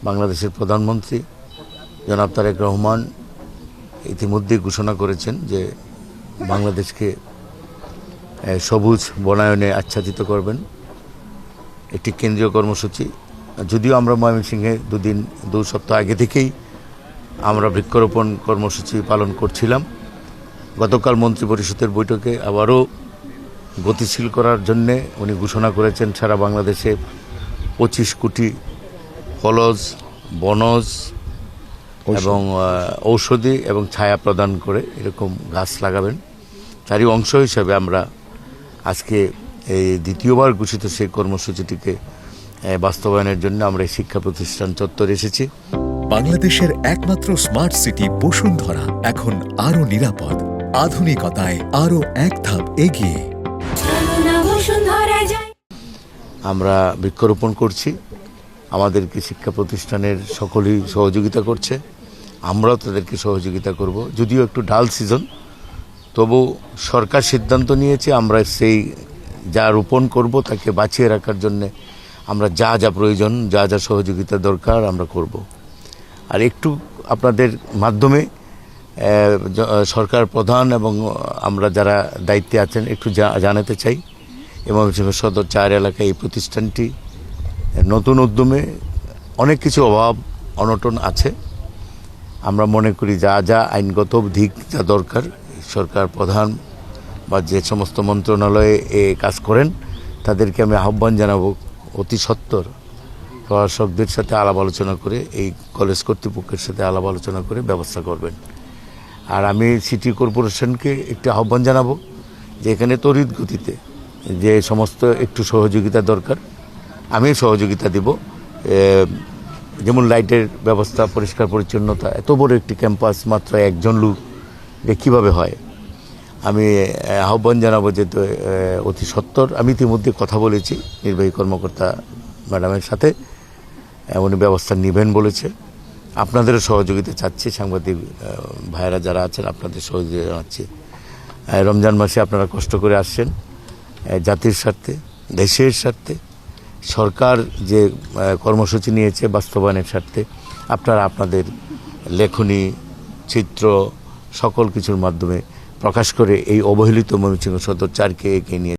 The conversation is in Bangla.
বাংলাদেশের প্রধানমন্ত্রী জনাব তারেক রহমান ইতিমধ্যে ঘোষণা করেছেন যে বাংলাদেশকে সবুজ বনায়নে আচ্ছাদিত করবেন। একটি কেন্দ্রীয় কর্মসূচি, যদিও আমরা ময়মনসিংহে দু সপ্তাহ আগে থেকেই আমরা বৃক্ষরোপণ কর্মসূচি পালন করছিলাম। গতকাল মন্ত্রিপরিষদের বৈঠকে আবারও গতিশীল করার জন্যে উনি ঘোষণা করেছেন সারা বাংলাদেশে 25 কোটি ফলজ, বনজ এবং ঔষধি এবং ছায়া প্রদান করে এরকম গাছ লাগাবেন। তারই অংশ হিসেবে আমরা আজকে এই দ্বিতীয়বার ঘোষিত সেই কর্মসূচিটিকে বাস্তবায়নের জন্য আমরা এই শিক্ষা প্রতিষ্ঠান চত্বরে এসেছি। বাংলাদেশের একমাত্র স্মার্ট সিটি বসুন্ধরা এখন আরো নিরাপদ, আধুনিকতায় আরো এক ধাপ এগিয়ে। আমরা বৃক্ষরোপণ করছি, আমাদেরকে শিক্ষা প্রতিষ্ঠানের সকলেই সহযোগিতা করছে, আমরাও তাদেরকে সহযোগিতা করব। যদিও একটু ডাল সিজন, তবু সরকার সিদ্ধান্ত নিয়েছে আমরা সেই যা রোপণ করব তাকে বাঁচিয়ে রাখার জন্যে আমরা যা যা প্রয়োজন, যা যা সহযোগিতা দরকার আমরা করব। আর একটু আপনাদের মাধ্যমে সরকার প্রধান এবং আমরা যারা দায়িত্বে আছেন একটু জানাতে চাই, ময়মনসিংহ সদর 4 এলাকায় এই প্রতিষ্ঠানটি নতুন উদ্যমে অনেক কিছু অভাব অনটন আছে। আমরা মনে করি যা যা আইনগত দিক যা দরকার সরকার প্রধান বা যে সমস্ত মন্ত্রণালয়ে কাজ করেন তাদেরকে আমি আহ্বান জানাবো অতি সত্বর প্রশাসকদের সাথে আলাপ আলোচনা করে, এই কলেজ কর্তৃপক্ষের সাথে আলাপ আলোচনা করে ব্যবস্থা করবেন। আর আমি সিটি কর্পোরেশনকে একটি আহ্বান জানাবো যে এখানে তড়িৎ গতিতে যে সমস্ত একটু সহযোগিতা দরকার আমি সহযোগিতা দিব। যেমন লাইটের ব্যবস্থা, পরিষ্কার পরিচ্ছন্নতা, এত বড় একটি ক্যাম্পাস মাত্র একজন লোক কীভাবে হয়। আমি আহ্বান জানাবো যে অতি সত্বর, আমি ইতিমধ্যে কথা বলেছি নির্বাহী কর্মকর্তা ম্যাডামের সাথে, উনি ব্যবস্থা নেবেন বলেছে। আপনাদেরও সহযোগিতা চাচ্ছি, সাংবাদিক ভাইয়েরা যারা আছেন আপনাদের সহযোগিতা জানাচ্ছি। রমজান মাসে আপনারা কষ্ট করে আসছেন জাতির স্বার্থে, দেশের স্বার্থে, সরকার যে কর্মসূচি নিয়েছে বাস্তবায়নের স্বার্থে আপনারা আপনাদের লেখনী, চিত্র সকল কিছুর মাধ্যমে প্রকাশ করে এই অবহেলিত ময়মনসিংহ সদর 4কে এগিয়ে নিয়ে